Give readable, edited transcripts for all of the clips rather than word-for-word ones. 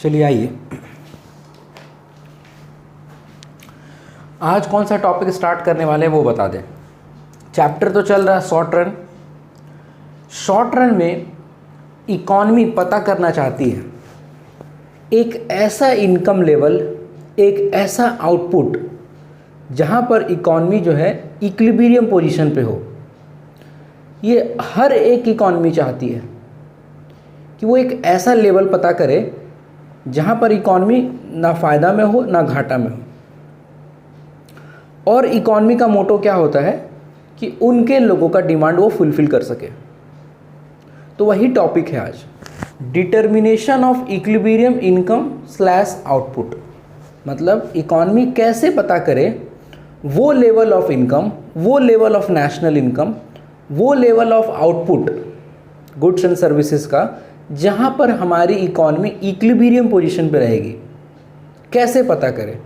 चलिए आइए, आज कौन सा टॉपिक स्टार्ट करने वाले हैं वो बता दें। चैप्टर तो चल रहा है शॉर्ट रन। शॉर्ट रन में इकॉनमी पता करना चाहती है एक ऐसा इनकम लेवल, एक ऐसा आउटपुट जहाँ पर इकॉनमी जो है इक्विलिब्रियम पोजीशन पे हो। ये हर एक इकॉनमी चाहती है कि वो एक ऐसा लेवल पता करे जहाँ पर इकॉनमी ना फ़ायदा में हो ना घाटा में हो। और इकॉनमी का मोटो क्या होता है कि उनके लोगों का डिमांड वो फुलफ़िल कर सके। तो वही टॉपिक है आज, determination of equilibrium income slash output. मतलब इकॉनमी कैसे पता करे वो लेवल ऑफ इनकम, वो लेवल ऑफ नेशनल इनकम, वो level of output goods and services का जहाँ पर हमारी इकॉनमी इक्विलिब्रियम पोजीशन पे रहेगी, कैसे पता करें।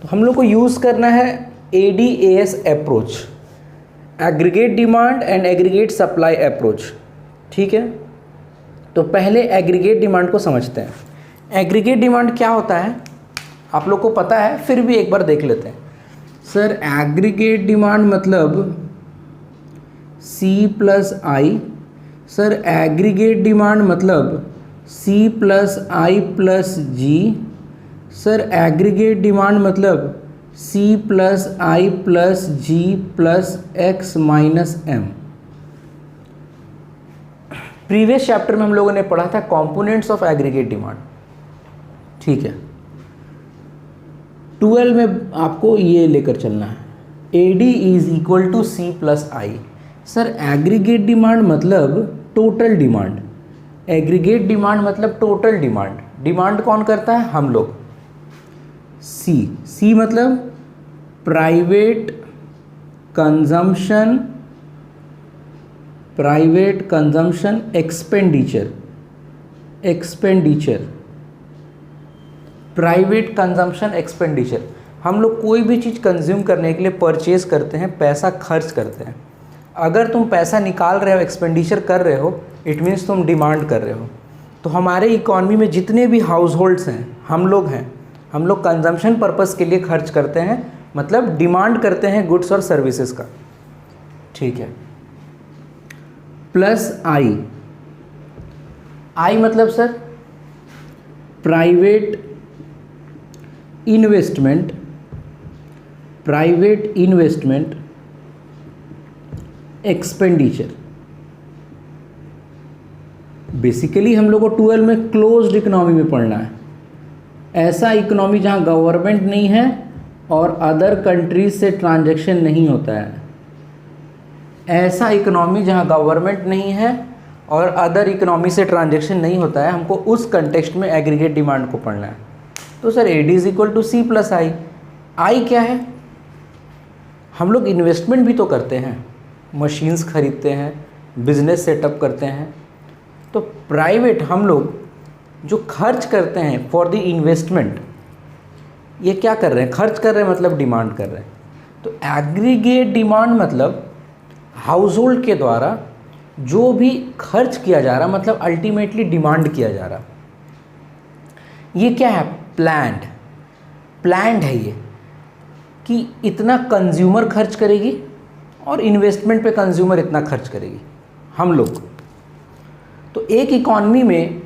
तो हम लोग को यूज़ करना है ADAS approach, aggregate demand and aggregate supply approach. ठीक है, तो पहले एग्रीगेट डिमांड को समझते हैं। एग्रीगेट डिमांड क्या होता है आप लोग को पता है, फिर भी एक बार देख लेते हैं। सर एग्रीगेट डिमांड मतलब C+I। सर एग्रीगेट डिमांड मतलब C+I+G। सर एग्रीगेट डिमांड मतलब C+I+G+X-M। प्रीवियस चैप्टर में हम लोगों ने पढ़ा था कंपोनेंट्स ऑफ एग्रीगेट डिमांड। ठीक है, 12 में आपको ये लेकर चलना है, AD = C+I। Sir aggregate demand मतलब टोटल डिमांड। एग्रीगेट डिमांड मतलब टोटल डिमांड। डिमांड कौन करता है? हम लोग। C मतलब private consumption expenditure. Private consumption expenditure, हम लोग कोई भी चीज़ कंज्यूम करने के लिए परचेज करते हैं, पैसा खर्च करते हैं। अगर तुम पैसा निकाल रहे हो, एक्सपेंडिचर कर रहे हो, इट मीन्स तुम डिमांड कर रहे हो। तो हमारे इकॉनमी में जितने भी हाउस होल्ड्स हैं, हम लोग कंजम्पशन पर्पस के लिए खर्च करते हैं, मतलब डिमांड करते हैं गुड्स और सर्विसेज का। ठीक है, प्लस आई मतलब sir private investment expenditure. Basically हम लोग को 12 में क्लोज्ड इकोनॉमी में पढ़ना है। ऐसा इकोनॉमी जहाँ गवर्नमेंट नहीं है और अदर कंट्रीज से ट्रांजैक्शन नहीं होता है। ऐसा इकोनॉमी जहाँ गवर्नमेंट नहीं है और अदर इकोनॉमी से ट्रांजैक्शन नहीं होता है, हमको उस कंटेक्स्ट में एग्रीगेट डिमांड को पढ़ना है। तो सर AD = C+I। आई क्या है? हम लोग इन्वेस्टमेंट भी तो करते हैं, मशीन्स खरीदते हैं, बिजनेस सेटअप करते हैं। तो प्राइवेट हम लोग जो खर्च करते हैं फॉर द इन्वेस्टमेंट, ये क्या कर रहे हैं? खर्च कर रहे हैं, मतलब डिमांड कर रहे हैं। तो एग्रीगेट डिमांड मतलब हाउस होल्ड के द्वारा जो भी खर्च किया जा रहा, मतलब अल्टीमेटली डिमांड किया जा रहा। ये क्या है? प्लान्ड है ये कि इतना कंज्यूमर खर्च करेगी और इन्वेस्टमेंट पे कंज्यूमर इतना खर्च करेगी हम लोग। तो एक इकॉनमी में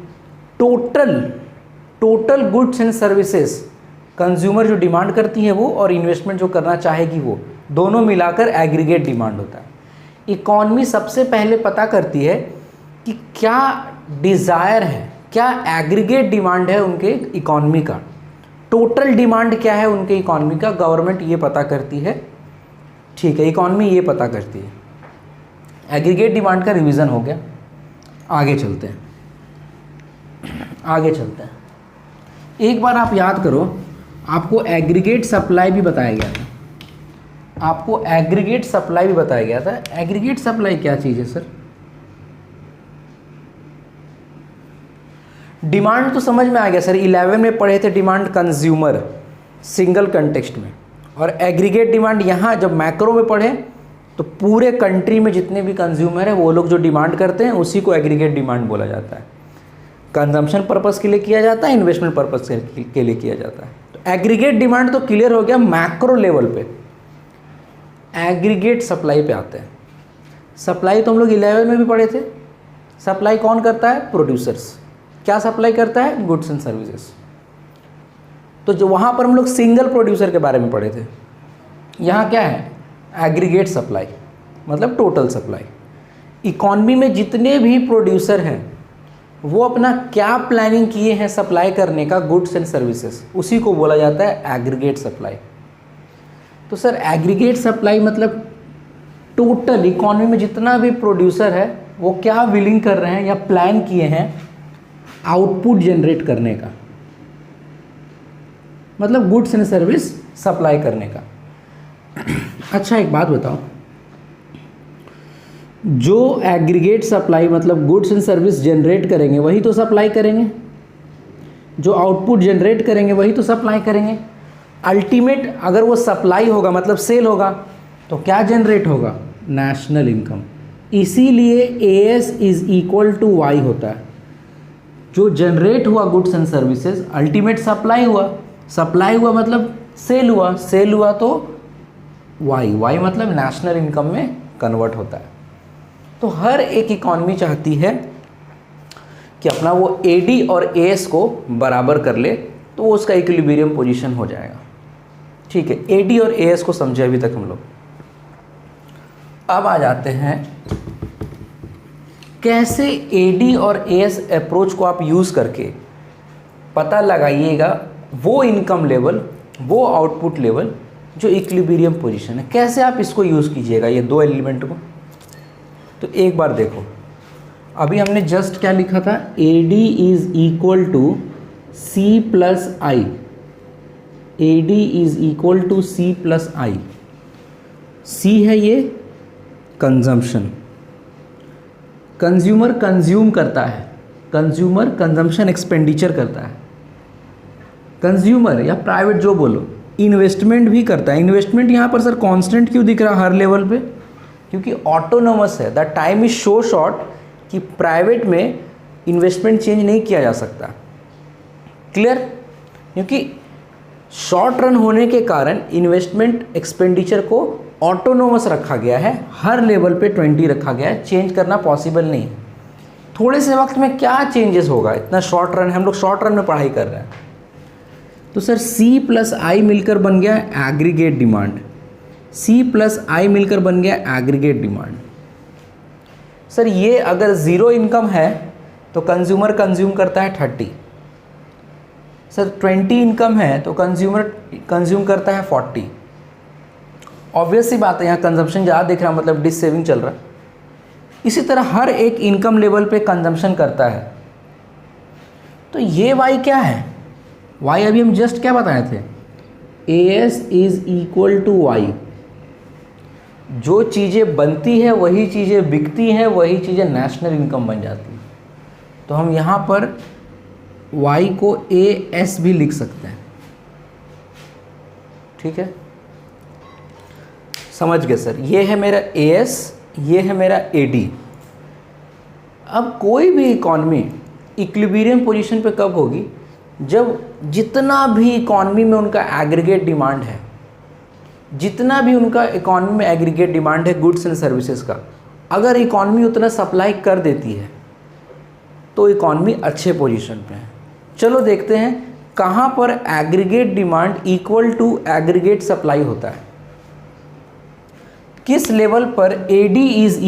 total goods and services consumer जो डिमांड करती है वो, और इन्वेस्टमेंट जो करना चाहेगी वो, दोनों मिलाकर एग्रीगेट डिमांड होता है। इकॉनमी सबसे पहले पता करती है कि क्या डिज़ायर है, क्या एग्रीगेट डिमांड है उनके इकॉनमी का, टोटल डिमांड क्या है उनके इकॉनमी का, गवर्नमेंट ये पता करती है। ठीक है, इकॉनमी ये पता करती है। एग्रीगेट डिमांड का रिवीजन हो गया, आगे चलते हैं। एक बार आप याद करो, आपको एग्रीगेट सप्लाई भी बताया गया था। एग्रीगेट सप्लाई क्या चीज़ है सर? डिमांड तो समझ में आ गया सर, 11 में पढ़े थे डिमांड कंज्यूमर सिंगल कंटेक्स्ट में, और एग्रीगेट डिमांड यहाँ जब मैक्रो में पढ़े तो पूरे कंट्री में जितने भी कंज्यूमर है वो लोग जो डिमांड करते हैं उसी को एग्रीगेट डिमांड बोला जाता है। कंजम्पशन पर्पस के लिए किया जाता है, इन्वेस्टमेंट पर्पस के लिए किया जाता है। तो एग्रीगेट डिमांड तो क्लियर हो गया मैक्रो लेवल पे। एग्रीगेट सप्लाई पे आते हैं। सप्लाई तो हम लोग 11 में भी पढ़े थे। सप्लाई कौन करता है? प्रोड्यूसर्स। क्या सप्लाई करता है? Goods and services. तो जो वहाँ पर हम लोग सिंगल प्रोड्यूसर के बारे में पढ़े थे, यहाँ क्या है? एग्रीगेट सप्लाई, मतलब टोटल सप्लाई। इकॉनमी में जितने भी प्रोड्यूसर हैं वो अपना क्या प्लानिंग किए हैं सप्लाई करने का गुड्स एंड सर्विसेज, उसी को बोला जाता है एग्रीगेट सप्लाई। तो सर एग्रीगेट सप्लाई मतलब टोटल इकॉनमी में जितना भी प्रोड्यूसर है वो क्या विलिंग कर रहे हैं या प्लान किए हैं आउटपुट जनरेट करने का, मतलब गुड्स एंड सर्विस सप्लाई करने का। अच्छा एक बात बताओ, जो एग्रीगेट सप्लाई मतलब गुड्स एंड सर्विस जनरेट करेंगे वही तो सप्लाई करेंगे, जो आउटपुट जनरेट करेंगे वही तो सप्लाई करेंगे। अल्टीमेट अगर वो सप्लाई होगा मतलब सेल होगा तो क्या जनरेट होगा? National income. इसीलिए AS is equal to Y होता है। जो जनरेट हुआ goods and services, ultimate supply हुआ, सप्लाई हुआ मतलब सेल हुआ, सेल हुआ तो वाई, वाई मतलब नेशनल इनकम में कन्वर्ट होता है। तो हर एक इकॉनमी चाहती है कि अपना वो AD और AS को बराबर कर ले, तो वो उसका इक्विलिब्रियम पोजीशन हो जाएगा। ठीक है, AD और AS को समझे अभी तक हम लोग। अब आ जाते हैं कैसे AD और AS अप्रोच को आप यूज़ करके पता लगाइएगा वो इनकम लेवल, वो आउटपुट लेवल जो इक्विलिब्रियम पोजीशन है, कैसे आप इसको यूज़ कीजिएगा ये दो एलिमेंट को। तो एक बार देखो, अभी हमने जस्ट क्या लिखा था? AD is equal to C plus I. AD is equal to C plus I. C है ये कंजम्पशन, कंज्यूमर कंज्यूम करता है, कंज्यूमर कंजम्पशन एक्सपेंडिचर करता है, कंज्यूमर या प्राइवेट जो बोलो, इन्वेस्टमेंट भी करता है। इन्वेस्टमेंट यहाँ पर सर कांस्टेंट क्यों दिख रहा हर लेवल पे? क्योंकि ऑटोनोमस है, the time is so short कि प्राइवेट में इन्वेस्टमेंट चेंज नहीं किया जा सकता। क्लियर? क्योंकि शॉर्ट रन होने के कारण इन्वेस्टमेंट एक्सपेंडिचर को ऑटोनोमस रखा गया है, हर लेवल पे 20 रखा गया है, चेंज करना पॉसिबल नहीं है। थोड़े से वक्त में क्या चेंजेस होगा? इतना शॉर्ट रन है, हम लोग शॉर्ट रन में पढ़ाई कर रहे हैं। तो सर C प्लस आई मिलकर बन गया एग्रीगेट डिमांड, C प्लस आई मिलकर बन गया एग्रीगेट डिमांड। सर ये अगर ज़ीरो इनकम है तो कंज्यूमर कंज्यूम करता है 30, सर 20 इनकम है तो कंज्यूमर कंज्यूम करता है 40। ऑब्वियस सी बात है, यहाँ कंजम्पशन ज़्यादा दिख रहा है मतलब डिस सेविंग चल रहा है। इसी तरह हर एक इनकम लेवल पे कंजम्पशन करता है। तो ये वाई क्या है? वाई अभी हम जस्ट क्या बताए थे? AS is equal to Y. जो चीज़ें बनती है वही चीज़ें बिकती हैं, वही चीज़ें नेशनल इनकम बन जाती हैं। तो हम यहाँ पर वाई को AS भी लिख सकते हैं। ठीक है, समझ गए सर? ये है मेरा AS, ये है मेरा AD। अब कोई भी इकॉनमी इक्विलिब्रियम पोजीशन पे कब होगी? जब जितना भी इकॉनमी में उनका एग्रीगेट डिमांड है, जितना भी उनका इकॉनमी में एग्रीगेट डिमांड है गुड्स एंड सर्विसेज का, अगर इकॉनमी उतना सप्लाई कर देती है तो इकॉनमी अच्छे पोजीशन पे है। चलो देखते हैं कहाँ पर aggregate demand equal to aggregate supply होता है। किस लेवल पर AD इज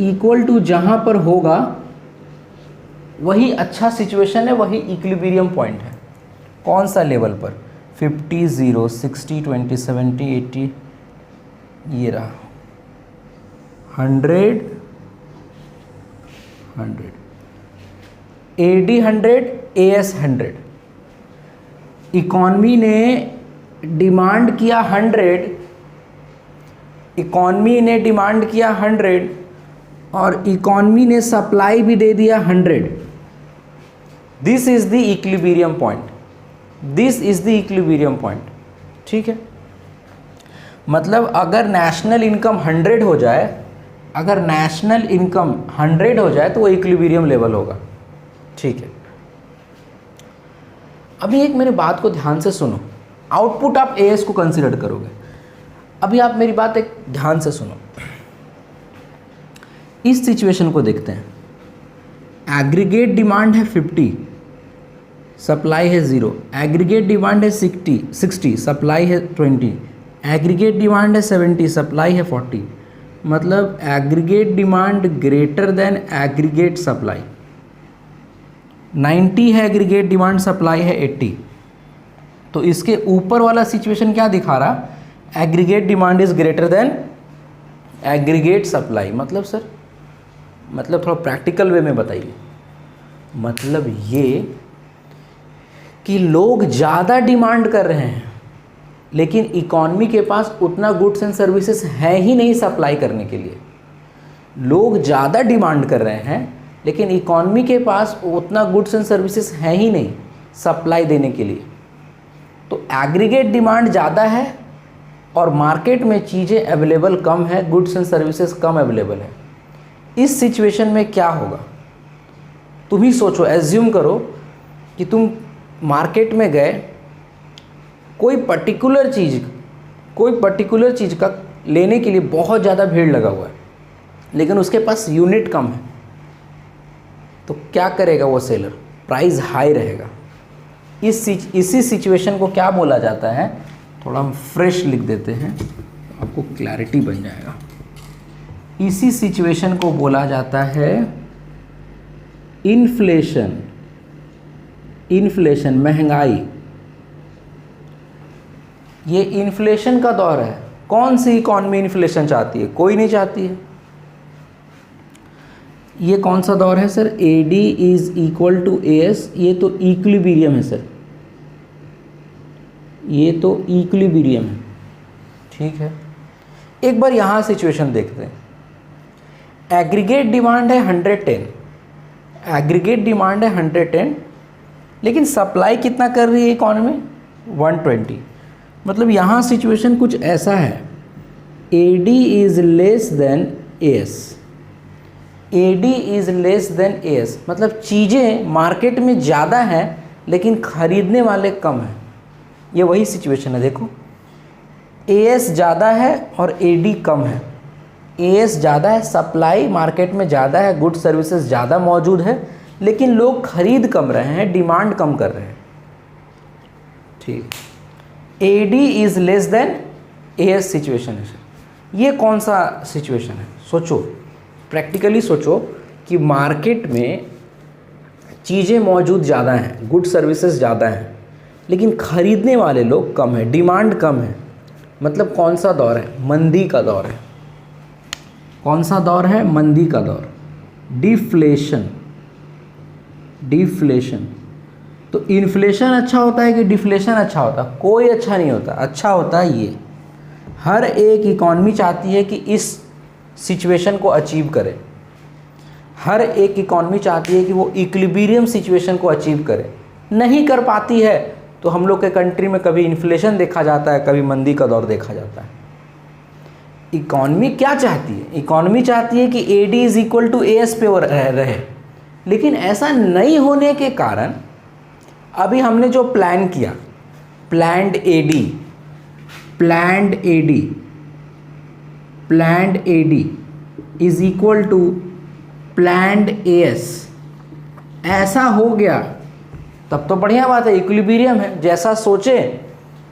इक्वल टू जहाँ पर होगा वही अच्छा सिचुएशन है, वही इक्विलिब्रियम पॉइंट है। कौन सा लेवल पर? 50, 0, 60, 20, 70, 80, ये रहा 100, 100, AD 100, AS 100। इकॉनमी ने डिमांड किया 100, इकॉनमी ने डिमांड किया 100 और इकॉनमी ने सप्लाई भी दे दिया 100। This is the equilibrium point, this is the equilibrium point. ठीक है, मतलब अगर नेशनल इनकम 100 हो जाए, अगर नेशनल इनकम 100 हो जाए तो वो इक्विलिब्रियम लेवल होगा। ठीक है, अभी एक मेरी बात को ध्यान से सुनो, आउटपुट आप एएस को कंसिडर करोगे। अभी आप मेरी बात एक ध्यान से सुनो, इस सिचुएशन को देखते हैं। एग्रीगेट डिमांड है 50, सप्लाई है 0। एग्रीगेट डिमांड है 60, सप्लाई है 20। एग्रीगेट डिमांड है 70, सप्लाई है 40। मतलब aggregate demand greater than aggregate supply. 90 है एग्रीगेट डिमांड, सप्लाई है 80। तो इसके ऊपर वाला सिचुएशन क्या दिखा रहा? Aggregate demand is greater than aggregate supply. मतलब सर, मतलब थोड़ा प्रैक्टिकल वे में बताइए। मतलब ये कि लोग ज़्यादा डिमांड कर रहे हैं लेकिन इकॉनमी के पास उतना गुड्स एंड सर्विसेज है ही नहीं सप्लाई करने के लिए। लोग ज़्यादा डिमांड कर रहे हैं लेकिन इकॉनमी के पास उतना गुड्स एंड सर्विसेज है ही नहीं सप्लाई देने के लिए। तो एग्रीगेट डिमांड ज़्यादा है और मार्केट में चीज़ें अवेलेबल कम है, goods and services come available है। इस सिचुएशन में क्या होगा? तुम ही सोचो, एज्यूम करो कि तुम मार्केट में गए, कोई पर्टिकुलर चीज़ का लेने के लिए बहुत ज़्यादा भीड़ लगा हुआ है लेकिन उसके पास यूनिट कम है। तो क्या करेगा वो सेलर? प्राइस हाई रहेगा। इसी सिचुएशन को क्या बोला जाता है? थोड़ा हम फ्रेश लिख देते हैं, आपको क्लैरिटी बन जाएगा। इसी सिचुएशन को बोला जाता है इन्फ्लेशन। इन्फ्लेशन, महंगाई। ये इन्फ्लेशन का दौर है। कौन सी इकॉनमी इन्फ्लेशन चाहती है? कोई नहीं चाहती है। ये कौन सा दौर है sir? AD is equal to AS। ये तो इक्विलिब्रियम है सर, ये तो इक्विलिब्रियम है। ठीक है, एक बार यहाँ सिचुएशन देखते हैं। एग्रीगेट डिमांड है 110, एग्रीगेट डिमांड है 110 लेकिन सप्लाई कितना कर रही है इकॉनमी? 120। मतलब यहाँ सिचुएशन कुछ ऐसा है, AD is less than AS। AD is less than AS मतलब चीज़ें मार्केट में ज़्यादा हैं लेकिन खरीदने वाले कम हैं। ये वही सिचुएशन है। देखो, AS ज़्यादा है और AD कम है। AS ज़्यादा है, सप्लाई मार्केट में ज़्यादा है, गुड्स सर्विसेज ज़्यादा मौजूद है लेकिन लोग खरीद कम रहे हैं, डिमांड कम कर रहे हैं। ठीक, AD is less than AS situation है सर। ये कौन सा सिचुएशन है? सोचो, प्रैक्टिकली सोचो कि मार्केट में चीज़ें मौजूद ज़्यादा हैं, गुड सर्विसेज ज़्यादा हैं लेकिन खरीदने वाले लोग कम हैं, डिमांड कम है। मतलब कौन सा दौर है? मंदी का दौर है। कौन सा दौर है? मंदी का दौर। डिफ्लेशन। डिफ्लेशन। तो इन्फ्लेशन अच्छा होता है कि डिफ्लेशन अच्छा होता है? कोई अच्छा नहीं होता। अच्छा होता है ये। हर एक इकॉनमी चाहती है कि इस सिचुएशन को अचीव करे। हर एक इकॉनमी चाहती है कि वो इक्विलिब्रियम सिचुएशन को अचीव करे। नहीं कर पाती है तो हम लोग के कंट्री में कभी इन्फ्लेशन देखा जाता है, कभी मंदी का दौर देखा जाता है। इकॉनमी क्या चाहती है? इकॉनमी चाहती है कि AD is equal to AS पे वो रहे लेकिन ऐसा नहीं होने के कारण अभी हमने जो प्लान किया, planned AD is equal to planned AS, ऐसा हो गया तब तो बढ़िया बात है, इक्विलिब्रियम है। जैसा सोचे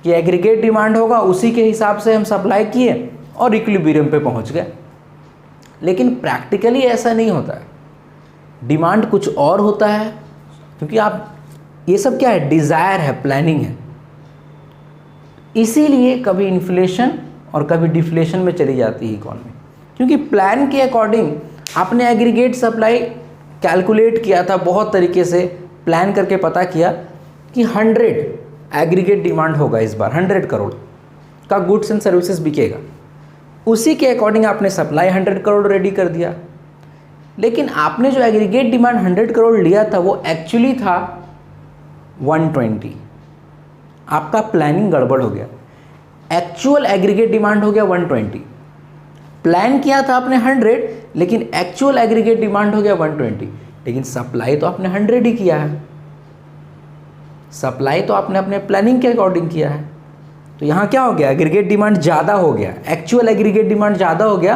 कि एग्रीगेट डिमांड होगा उसी के हिसाब से हम सप्लाई किए और इक्विलिब्रियम पे पहुंच गए। लेकिन प्रैक्टिकली ऐसा नहीं होता है, डिमांड कुछ और होता है। क्योंकि आप ये सब क्या है? डिज़ायर है, प्लानिंग है। इसीलिए कभी इन्फ्लेशन और कभी डिफ्लेशन में चली जाती है इकॉनमी, क्योंकि प्लान के अकॉर्डिंग आपने एग्रीगेट सप्लाई कैलकुलेट किया था, बहुत तरीके से प्लान करके पता किया कि 100 एग्रीगेट डिमांड होगा इस बार, 100 करोड़ का गुड्स एंड सर्विसेज बिकेगा। उसी के अकॉर्डिंग आपने सप्लाई 100 करोड़ रेडी कर दिया। लेकिन आपने जो एग्रीगेट डिमांड 100 करोड़ लिया था वो एक्चुअली था 120। आपका प्लानिंग गड़बड़ हो गया। एक्चुअल एग्रीगेट डिमांड हो गया 120। प्लान किया था आपने 100, लेकिन एक्चुअल एग्रीगेट डिमांड हो गया 120, लेकिन सप्लाई तो आपने 100 ही किया है, सप्लाई तो आपने अपने प्लानिंग के अकॉर्डिंग किया है। तो यहाँ क्या हो गया, एग्रीगेट डिमांड ज़्यादा हो गया, एक्चुअल एग्रीगेट डिमांड ज़्यादा हो गया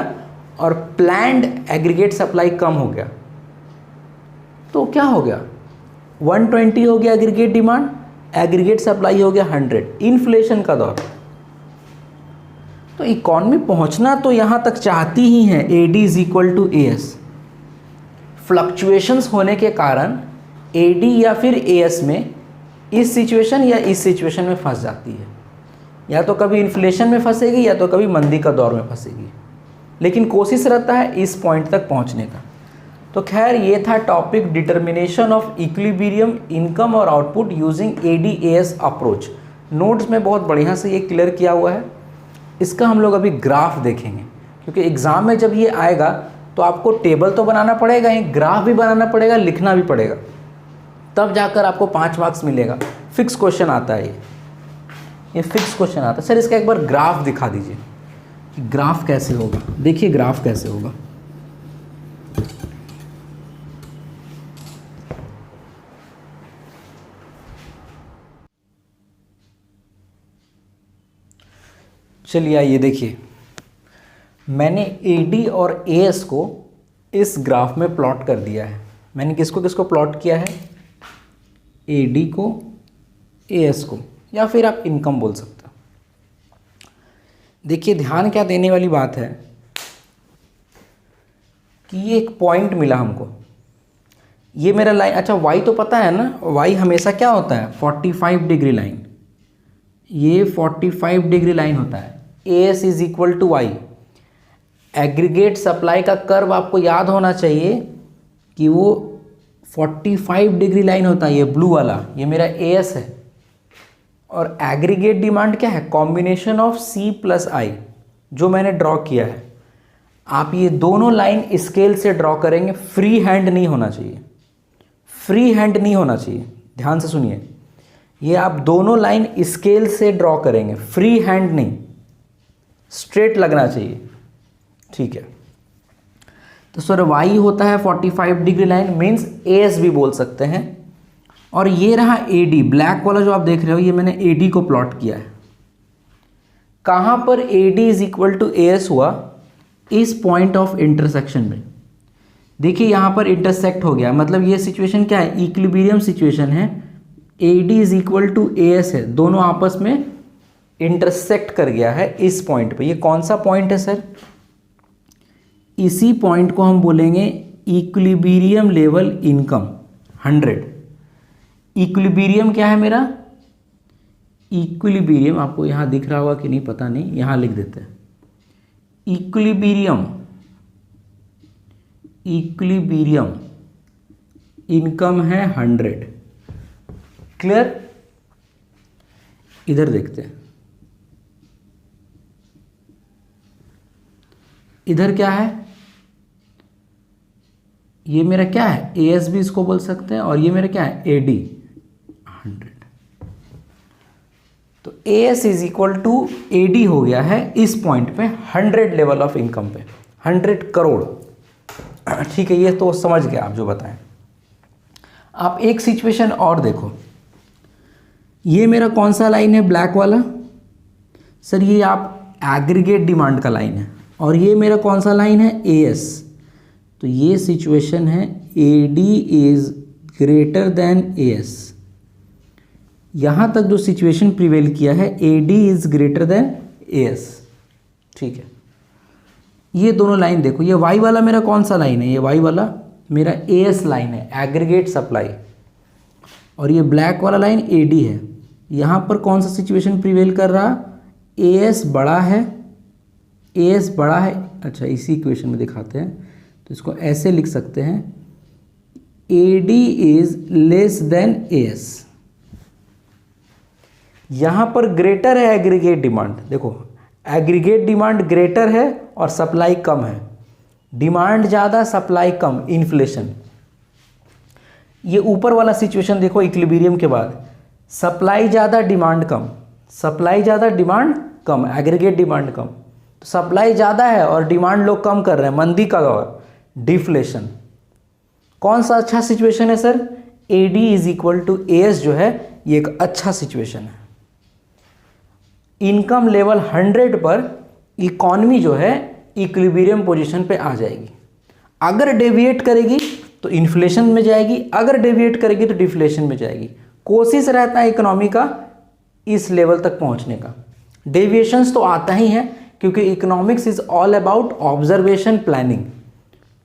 और प्लान्ड एग्रीगेट सप्लाई कम हो गया। तो क्या हो गया, 120 हो गया एग्रीगेट डिमांड, एग्रीगेट सप्लाई हो गया 100, इन्फ्लेशन का दौर। तो इकॉनमी पहुंचना तो यहाँ तक चाहती ही है, AD is equal to AS। Fluctuations होने के कारण AD या फिर AS में इस सिचुएशन या इस सिचुएशन में फंस जाती है, या तो कभी इन्फ्लेशन में फंसेगी या तो कभी मंदी का दौर में फंसेगी, लेकिन कोशिश रहता है इस पॉइंट तक पहुंचने का। तो खैर ये था topic determination of equilibrium income और output using AD/AS approach. Notes में बहुत बढ़िया से ये क्लियर किया हुआ है। इसका हम लोग अभी ग्राफ देखेंगे, क्योंकि एग्ज़ाम में जब ये आएगा तो आपको टेबल तो बनाना पड़ेगा ही, ग्राफ भी बनाना पड़ेगा, लिखना भी पड़ेगा, तब जाकर आपको 5 मार्क्स मिलेगा। फिक्स क्वेश्चन आता है ये फिक्स क्वेश्चन आता है। सर इसका एक बार ग्राफ दिखा दीजिए, ग्राफ कैसे होगा। देखिए ग्राफ कैसे होगा, चलिए आइए देखिए, मैंने AD और AS को इस ग्राफ में प्लॉट कर दिया है। मैंने किसको किसको प्लॉट किया है, AD को, AS को, या फिर आप इनकम बोल सकते हो। देखिए ध्यान क्या देने वाली बात है कि ये एक पॉइंट मिला हमको, ये मेरा लाइन, अच्छा y तो पता है ना, y हमेशा क्या होता है 45 डिग्री लाइन, ये 45 डिग्री लाइन होता है। AS is equal to y। Aggregate supply का कर्व आपको याद होना चाहिए कि वो 45 डिग्री लाइन होता है, ये ब्लू वाला, ये मेरा AS है। और एग्रीगेट डिमांड क्या है, combination of C plus I, जो मैंने ड्रॉ किया है। आप ये दोनों लाइन स्केल से ड्रॉ करेंगे, फ्री हैंड नहीं होना चाहिए, फ्री हैंड नहीं होना चाहिए, ध्यान से सुनिए। ये आप दोनों लाइन स्केल से ड्रॉ करेंगे, फ्री हैंड नहीं, स्ट्रेट लगना चाहिए, ठीक है। तो सर y होता है 45 डिग्री लाइन, मीन्स AS भी बोल सकते हैं। और ये रहा AD, ब्लैक वाला जो आप देख रहे हो, ये मैंने AD को प्लॉट किया है। कहाँ पर AD is equal to AS हुआ, इस पॉइंट ऑफ इंटरसेक्शन में। देखिए यहाँ पर इंटरसेक्ट हो गया, मतलब ये सिचुएशन क्या है, इक्विलिब्रियम सिचुएशन है। AD is equal to AS है, दोनों आपस में इंटरसेक्ट कर गया है इस पॉइंट पे। ये कौन सा पॉइंट है सर, इसी पॉइंट को हम बोलेंगे इक्विलिब्रियम लेवल इनकम 100। इक्विलिब्रियम क्या है मेरा, इक्विलिब्रियम आपको यहाँ दिख रहा होगा कि नहीं पता नहीं, यहाँ लिख देते हैं। इक्विलिब्रियम, इक्विलिब्रियम इनकम है 100। क्लियर, इधर देखते हैं, इधर क्या है, ये मेरा क्या है AS भी इसको बोल सकते हैं, और ये मेरा क्या है AD 100। तो AS is equal to AD हो गया है इस पॉइंट पे 100 लेवल ऑफ इनकम पे, 100 करोड़। ठीक है, ये तो समझ गए आप जो बताएं। आप एक सिचुएशन और देखो, ये मेरा कौन सा लाइन है ब्लैक वाला, सर ये आप एग्रीगेट डिमांड का लाइन है, और ये मेरा कौन सा लाइन है AS। तो ये सिचुएशन है AD is greater than AS। यहाँ तक जो सिचुएशन प्रिवेल किया है AD is greater than AS, ठीक है। ये दोनों लाइन देखो, ये Y वाला मेरा कौन सा लाइन है, ये Y वाला मेरा AS लाइन है, एग्रीगेट सप्लाई, और ये ब्लैक वाला लाइन AD है। यहाँ पर कौन सा सिचुएशन प्रिवेल कर रहा, AS बड़ा है, AS बड़ा है। अच्छा इसी इक्वेशन में दिखाते हैं, तो इसको ऐसे लिख सकते हैं, AD is less than AS। यहाँ पर ग्रेटर है एग्रीगेट डिमांड, देखो एग्रीगेट डिमांड ग्रेटर है और सप्लाई कम है, डिमांड ज़्यादा सप्लाई कम, इन्फ्लेशन। ये ऊपर वाला सिचुएशन देखो इक्विलिब्रियम के बाद, सप्लाई ज़्यादा डिमांड कम, सप्लाई ज़्यादा डिमांड कम, एग्रीगेट डिमांड कम। तो सप्लाई ज़्यादा है और डिमांड लोग कम कर रहे हैं, मंदी का दौर, डिफ्लेशन। कौन सा अच्छा सिचुएशन है sir? AD is equal to AS जो है ये एक अच्छा सिचुएशन है। इनकम लेवल 100 पर इकॉनमी जो है इक्विलिब्रियम पोजीशन पे आ जाएगी। अगर डेविएट करेगी तो इन्फ्लेशन में जाएगी, अगर डेविएट करेगी तो डिफ्लेशन में जाएगी। कोशिश रहता है इकोनॉमी का इस लेवल तक पहुंचने का। डेविएशंस तो आता ही है क्योंकि economics is all about observation planning.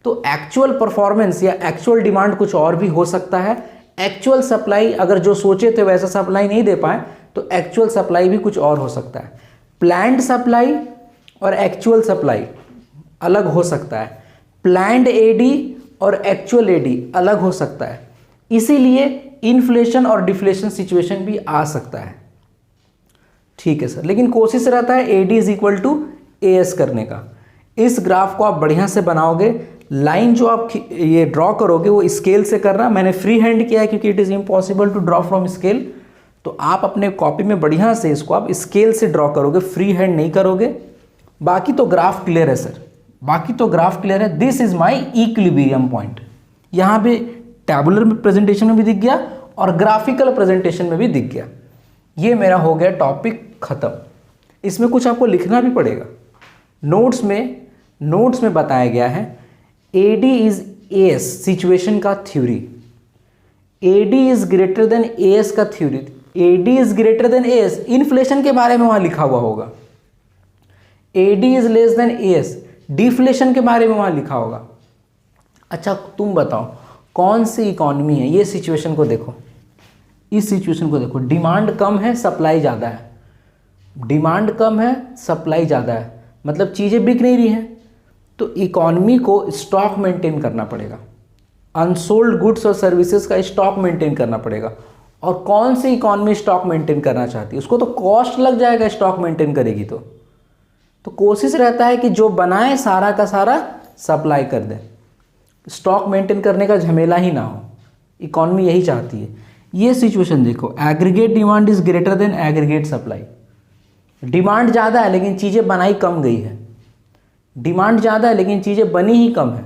तो एक्चुअल परफॉर्मेंस या एक्चुअल डिमांड कुछ और भी हो सकता है। एक्चुअल सप्लाई अगर जो सोचे थे वैसा सप्लाई नहीं दे पाए तो एक्चुअल सप्लाई भी कुछ और हो सकता है। प्लान्ड सप्लाई और एक्चुअल सप्लाई अलग हो सकता है। प्लान्ड AD और एक्चुअल AD अलग हो सकता है। इसीलिए इन्फ्लेशन और डिफ्लेशन सिचुएशन भी आ सकता है। ठीक है सर, लेकिन कोशिश रहता है AD is equal to AS करने का। इस ग्राफ को आप बढ़िया से बनाओगे। लाइन जो आप ये ड्रॉ करोगे वो स्केल से करना। मैंने फ्री हैंड किया है क्योंकि it is impossible to draw from scale. तो आप अपने कॉपी में बढ़िया से इसको आप स्केल से ड्रॉ करोगे, फ्री हैंड नहीं करोगे। बाकी तो ग्राफ क्लियर है सर, बाकी तो ग्राफ क्लियर है। This is my equilibrium point. यहाँ पे टैबुलर प्रेजेंटेशन में भी दिख गया और ग्राफिकल प्रेजेंटेशन में भी दिख गया। ये मेरा हो गया टॉपिक ख़त्म। इसमें कुछ आपको लिखना भी पड़ेगा। नोट्स में बताया गया है AD इज AS सिचुएशन का theory, AD is greater than AS का theory. AD is greater than AS inflation के बारे में वहाँ लिखा हुआ होगा। AD is less than AS deflation के बारे में वहाँ लिखा होगा। अच्छा तुम बताओ कौन सी इकॉनमी है? ये सिचुएशन को देखो, इस सिचुएशन को देखो। डिमांड कम है, सप्लाई ज़्यादा है। डिमांड कम है, सप्लाई ज़्यादा है, मतलब चीज़ें बिक नहीं रही हैं। तो इकॉनमी को स्टॉक मेंटेन करना पड़ेगा, अनसोल्ड गुड्स और सर्विसेज का स्टॉक मेंटेन करना पड़ेगा। और कौन सी इकॉनमी स्टॉक मेंटेन करना चाहती है? उसको तो कॉस्ट लग जाएगा स्टॉक मेंटेन करेगी तो कोशिश रहता है कि जो बनाए सारा का सारा सप्लाई कर दे, स्टॉक मेंटेन करने का झमेला ही ना हो। इकॉनमी यही चाहती है। ये सिचुएशन देखो, aggregate demand is greater than aggregate supply. Demand ज़्यादा है लेकिन चीज़ें बनाई कम गई है। डिमांड ज़्यादा है लेकिन चीज़ें बनी ही कम है।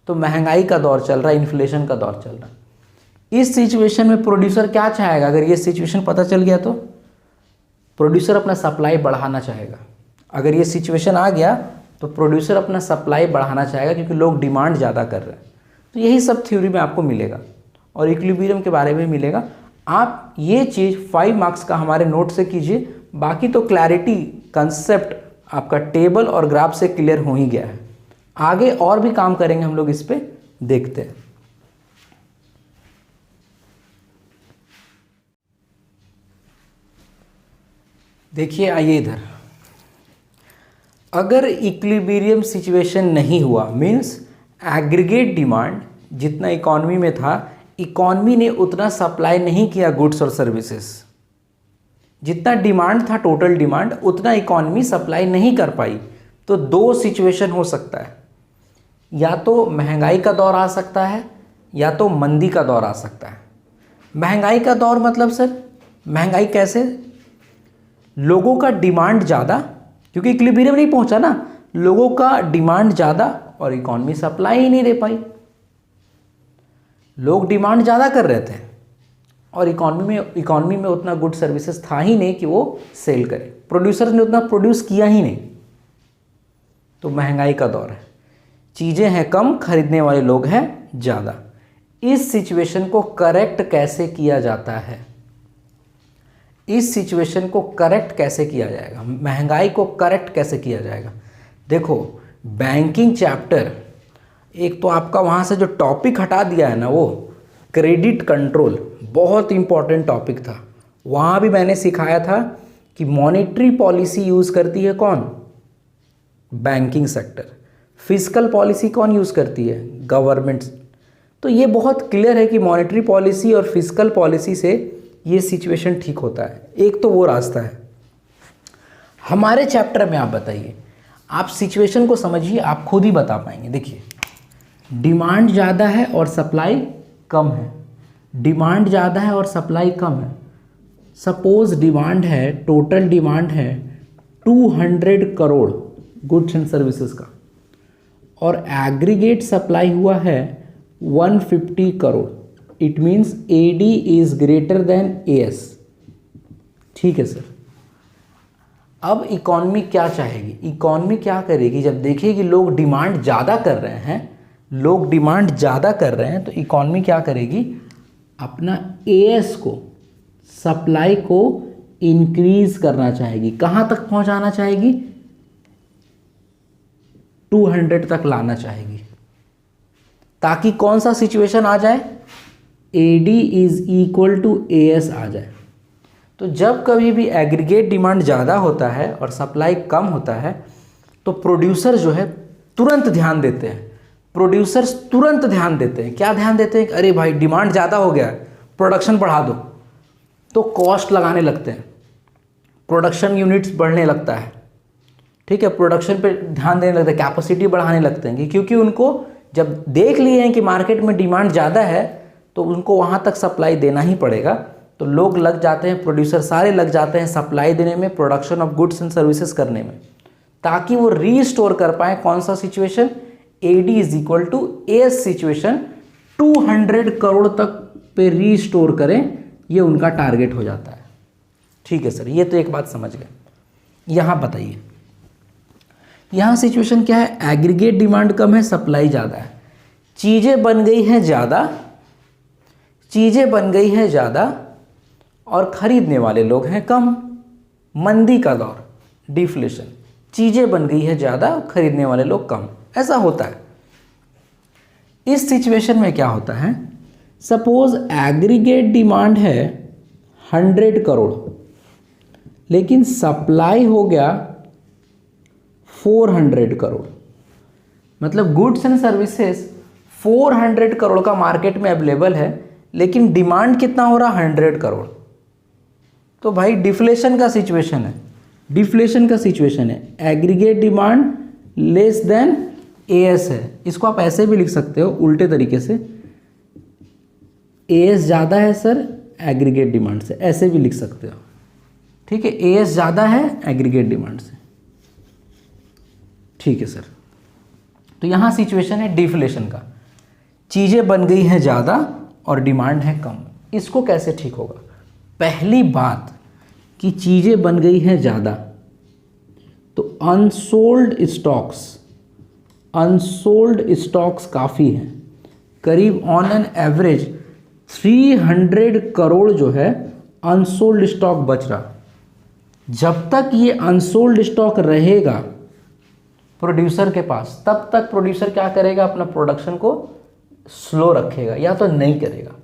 तो महंगाई का दौर चल रहा है, इन्फ्लेशन का दौर चल रहा है। इस सिचुएशन में प्रोड्यूसर क्या चाहेगा? अगर ये सिचुएशन पता चल गया तो प्रोड्यूसर अपना सप्लाई बढ़ाना चाहेगा। अगर ये सिचुएशन आ गया तो प्रोड्यूसर अपना सप्लाई बढ़ाना चाहेगा क्योंकि लोग डिमांड ज़्यादा कर रहे हैं। तो यही सब थ्योरी में आपको मिलेगा और इक्विलिब्रियम के बारे में मिलेगा। आप ये चीज़ 5 मार्क्स का हमारे नोट से कीजिए। बाकी तो क्लैरिटी कंसेप्ट आपका टेबल और ग्राफ से क्लियर हो ही गया है। आगे और भी काम करेंगे हम लोग इस पे, देखते हैं। देखिए आइए इधर, अगर इक्विलिब्रियम सिचुएशन नहीं हुआ मीन्स एग्रीगेट डिमांड जितना इकॉनमी में था, इकॉनमी ने उतना सप्लाई नहीं किया गुड्स और सर्विसेज। जितना डिमांड था, टोटल डिमांड, उतना इकॉनमी सप्लाई नहीं कर पाई। तो 2 सिचुएशन हो सकता है, या तो महंगाई का दौर आ सकता है या तो मंदी का दौर आ सकता है। महंगाई का दौर मतलब सर महंगाई कैसे? लोगों का डिमांड ज़्यादा, क्योंकि इक्विलिब्रियम नहीं पहुंचा ना, लोगों का डिमांड ज़्यादा और इकॉनमी सप्लाई ही नहीं दे पाई। लोग डिमांड ज़्यादा कर रहे थे और इकॉनमी में उतना गुड सर्विसेज था ही नहीं कि वो सेल करे। प्रोड्यूसर ने उतना प्रोड्यूस किया ही नहीं। तो महंगाई का दौर है, चीज़ें हैं कम, खरीदने वाले लोग हैं ज़्यादा। इस सिचुएशन को करेक्ट कैसे किया जाता है? इस सिचुएशन को करेक्ट कैसे किया जाएगा? महंगाई को करेक्ट कैसे किया जाएगा? देखो बैंकिंग चैप्टर, एक तो आपका वहाँ से जो टॉपिक हटा दिया है ना, वो क्रेडिट कंट्रोल, बहुत इंपॉर्टेंट टॉपिक था। वहाँ भी मैंने सिखाया था कि मॉनेटरी पॉलिसी यूज़ करती है कौन? Banking sector. फिस्कल पॉलिसी कौन यूज़ करती है? गवर्नमेंट। तो ये बहुत क्लियर है कि मॉनेटरी पॉलिसी और फिस्कल पॉलिसी से ये सिचुएशन ठीक होता है। एक तो वो रास्ता है। हमारे चैप्टर में आप बताइए, आप सिचुएशन को समझिए, आप खुद ही बता पाएंगे। देखिए डिमांड ज़्यादा है और सप्लाई कम है। डिमांड ज़्यादा है और सप्लाई कम है। सपोज डिमांड है, टोटल डिमांड है 200 करोड़, गुड्स एंड सर्विसेज का, और एग्रीगेट सप्लाई हुआ है 150 crore, it means AD is greater than AS। ठीक है सर। अब इकॉनमी क्या चाहेगी, इकॉनमी क्या करेगी, जब देखेगी लोग डिमांड ज़्यादा कर रहे हैं, लोग डिमांड ज़्यादा कर रहे हैं, तो इकॉनमी क्या करेगी, अपना AS को, सप्लाई को इंक्रीज करना चाहेगी। कहाँ तक पहुँचाना चाहेगी, 200 तक लाना चाहेगी, ताकि कौन सा सिचुएशन आ जाए, AD is equal to AS आ जाए। तो जब कभी भी एग्रीगेट डिमांड ज़्यादा होता है और सप्लाई कम होता है, तो प्रोड्यूसर जो है तुरंत ध्यान देते हैं, प्रोड्यूसर्स तुरंत ध्यान देते हैं। क्या ध्यान देते हैं, अरे भाई डिमांड ज़्यादा हो गया है, प्रोडक्शन बढ़ा दो, तो कॉस्ट लगाने लगते हैं, प्रोडक्शन यूनिट्स बढ़ने लगता है। ठीक है, प्रोडक्शन पे ध्यान देने लगते हैं, कैपेसिटी बढ़ाने लगते हैं, क्योंकि उनको जब देख लिए हैं कि मार्केट में डिमांड ज़्यादा है तो उनको वहाँ तक सप्लाई देना ही पड़ेगा, तो लोग लग जाते हैं, प्रोड्यूसर सारे लग जाते हैं सप्लाई देने में, production of goods and services करने में, ताकि वो रीस्टोर कर पाए कौन सा situation, AD is equal to AS situation, 200 crore तक पे रीस्टोर करें, ये उनका टारगेट हो जाता है। ठीक है सर, ये तो एक बात समझ गए। यहाँ बताइए, यहाँ सिचुएशन क्या है, एग्रीगेट डिमांड कम है, सप्लाई ज़्यादा है, चीज़ें बन गई हैं ज़्यादा, चीज़ें बन गई हैं ज़्यादा और ख़रीदने वाले लोग हैं कम। मंदी का दौर, डिफ्लेशन, चीज़ें बन गई है ज़्यादा, खरीदने वाले लोग कम, ऐसा होता है। इस सिचुएशन में क्या होता है, सपोज एग्रीगेट डिमांड है 100 करोड़, लेकिन सप्लाई हो गया 400 करोड़, मतलब गुड्स एंड सर्विसेज 400 करोड़ का मार्केट में अवेलेबल है, लेकिन डिमांड कितना हो रहा, 100 करोड़। तो भाई डिफ्लेशन का सिचुएशन है, डिफ्लेशन का सिचुएशन है, aggregate demand less than AS है। इसको आप ऐसे भी लिख सकते हो उल्टे तरीके से, AS ज़्यादा है सर एग्रीगेट डिमांड से, ऐसे भी लिख सकते हो। ठीक है, AS ज़्यादा है एग्रीगेट डिमांड से। ठीक है सर, तो यहाँ सिचुएशन है डिफ्लेशन का, चीज़ें बन गई हैं ज़्यादा और डिमांड है कम। इसको कैसे ठीक होगा, पहली बात कि चीज़ें बन गई हैं ज़्यादा, तो अनसोल्ड स्टॉक्स काफ़ी हैं, करीब ऑन एन एवरेज 300 करोड़ जो है अनसोल्ड स्टॉक बच रहा। जब तक ये अनसोल्ड स्टॉक रहेगा प्रोड्यूसर के पास, तब तक प्रोड्यूसर क्या करेगा, अपना प्रोडक्शन को स्लो रखेगा, या तो नहीं करेगा,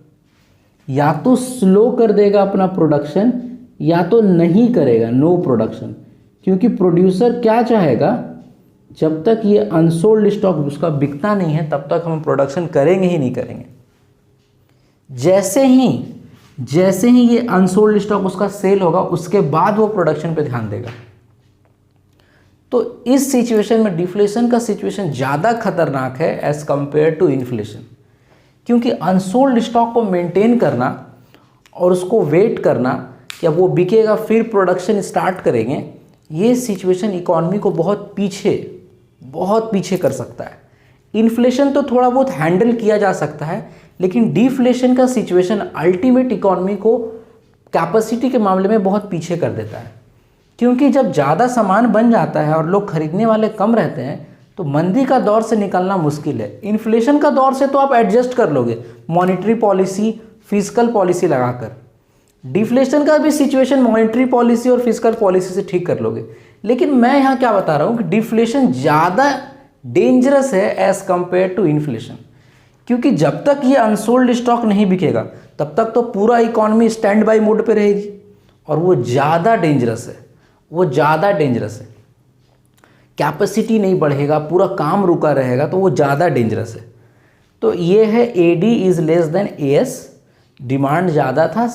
या तो स्लो कर देगा अपना प्रोडक्शन, या तो नहीं करेगा, नो प्रोडक्शन। क्योंकि प्रोड्यूसर क्या चाहेगा, जब तक ये अनसोल्ड स्टॉक उसका बिकता नहीं है तब तक हम प्रोडक्शन करेंगे ही नहीं करेंगे। जैसे ही ये अनसोल्ड स्टॉक उसका सेल होगा, उसके बाद वो प्रोडक्शन पे ध्यान देगा। तो इस सिचुएशन में डिफ्लेशन का सिचुएशन ज़्यादा खतरनाक है एज कंपेयर टू इन्फ्लेशन, क्योंकि अनसोल्ड स्टॉक को मेंटेन करना और उसको वेट करना कि अब वो बिकेगा फिर प्रोडक्शन स्टार्ट करेंगे, ये सिचुएशन इकॉनमी को बहुत पीछे कर सकता है। इन्फ्लेशन तो थोड़ा बहुत हैंडल किया जा सकता है, लेकिन डिफ्लेशन का सिचुएशन अल्टीमेट इकॉनमी को कैपेसिटी के मामले में बहुत पीछे कर देता है। क्योंकि जब ज़्यादा सामान बन जाता है और लोग खरीदने वाले कम रहते हैं, तो मंदी का दौर से निकलना मुश्किल है। इन्फ्लेशन का दौर से तो आप एडजस्ट कर लोगे मॉनेटरी पॉलिसी, फिस्कल पॉलिसी लगाकर। डिफ्लेशन का भी सिचुएशन मॉनेटरी पॉलिसी और फिस्कल पॉलिसी से ठीक कर लोगे। लेकिन मैं यहाँ क्या बता रहा हूँ कि डिफ्लेशन ज़्यादा डेंजरस है एज कंपेयर टू इन्फ्लेशन, क्योंकि जब तक ये अनसोल्ड स्टॉक नहीं बिकेगा तब तक तो पूरा इकॉनमी स्टैंड बाई मोड पे रहेगी, और वो ज़्यादा डेंजरस है। कैपेसिटी नहीं बढ़ेगा, पूरा काम रुका रहेगा, तो वो ज़्यादा डेंजरस है। तो ये है AD is less than AS। Demand ज़्यादा था,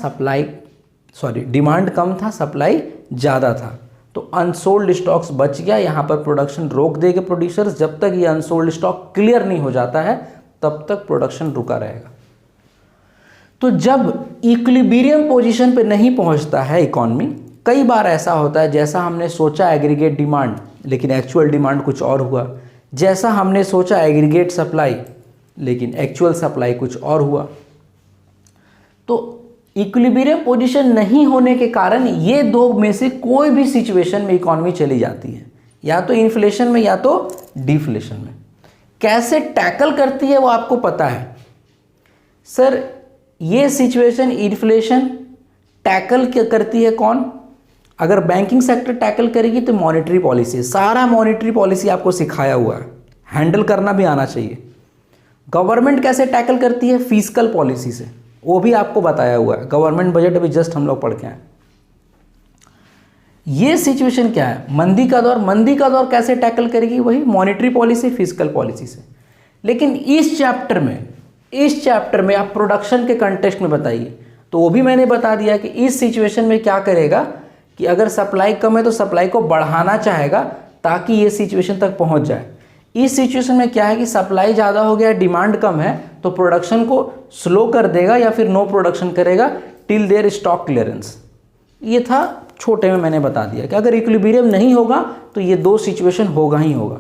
डिमांड कम था, सप्लाई ज़्यादा था, तो अनसोल्ड स्टॉक्स बच गया। यहाँ पर प्रोडक्शन रोक देंगे प्रोड्यूसर्स, जब तक ये अनसोल्ड स्टॉक क्लियर नहीं हो जाता है तब तक प्रोडक्शन रुका रहेगा। तो जब इक्विलिब्रियम पोजीशन पे नहीं पहुंचता है इकॉनमी, कई बार ऐसा होता है जैसा हमने सोचा एग्रीगेट डिमांड लेकिन एक्चुअल डिमांड कुछ और हुआ। जैसा हमने सोचा एग्रीगेट सप्लाई, लेकिन एक्चुअल सप्लाई कुछ और हुआ। तो इक्विलिब्रियम पोजीशन नहीं होने के कारण ये दो में से कोई भी सिचुएशन में इकोनॉमी चली जाती है, या तो इन्फ्लेशन में या तो डिफ्लेशन में। कैसे टैकल करती है वो आपको पता है। सर ये सिचुएशन इन्फ्लेशन टैकल करती है कौन? अगर बैंकिंग सेक्टर टैकल करेगी तो मॉनेटरी पॉलिसी, सारा मॉनेटरी पॉलिसी आपको सिखाया हुआ है, हैंडल करना भी आना चाहिए। गवर्नमेंट कैसे टैकल करती है? फिस्कल पॉलिसी से, वो भी आपको बताया हुआ है। गवर्नमेंट बजट अभी जस्ट हम लोग पढ़ के आए। ये सिचुएशन क्या है? मंदी का दौर। मंदी का दौर कैसे टैकल करेगी? वही मॉनेटरी पॉलिसी, फिस्कल पॉलिसी से। लेकिन इस चैप्टर में आप प्रोडक्शन के कंटेक्स्ट में बताइए, तो वो भी मैंने बता दिया कि इस सिचुएशन में क्या करेगा कि अगर सप्लाई कम है तो सप्लाई को बढ़ाना चाहेगा ताकि ये सिचुएशन तक पहुंच जाए। इस सिचुएशन में क्या है कि सप्लाई ज़्यादा हो गया, डिमांड कम है, तो प्रोडक्शन को स्लो कर देगा या फिर नो प्रोडक्शन करेगा टिल देयर स्टॉक क्लियरेंस। ये था छोटे में मैंने बता दिया कि अगर इक्विलिब्रियम नहीं होगा तो ये दो सिचुएशन होगा ही होगा।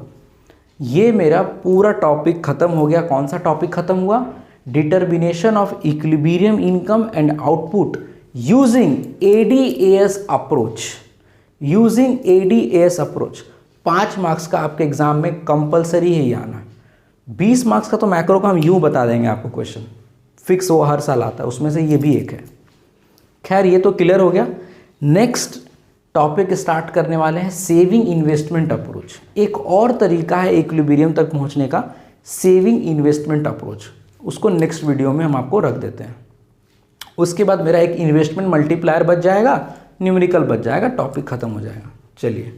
ये मेरा पूरा टॉपिक खत्म हो गया। कौन सा टॉपिक खत्म हुआ? Determination of equilibrium income and output using ADAS approach. Using ADAS approach 5 marks का आपके एग्जाम में कंपलसरी है ये आना। 20 मार्क्स का तो मैक्रो का हम यूं बता देंगे आपको, क्वेश्चन फिक्स वो हर साल आता है, उसमें से ये भी एक है। खैर ये तो क्लियर हो गया। नेक्स्ट टॉपिक स्टार्ट करने वाले हैं सेविंग इन्वेस्टमेंट अप्रोच। एक और तरीका है इक्विलिब्रियम तक पहुंचने का, सेविंग इन्वेस्टमेंट अप्रोच। उसको नेक्स्ट वीडियो में हम आपको रख देते हैं। उसके बाद मेरा एक इन्वेस्टमेंट मल्टीप्लायर बच जाएगा, न्यूमेरिकल बच जाएगा, टॉपिक खत्म हो जाएगा। चलिए।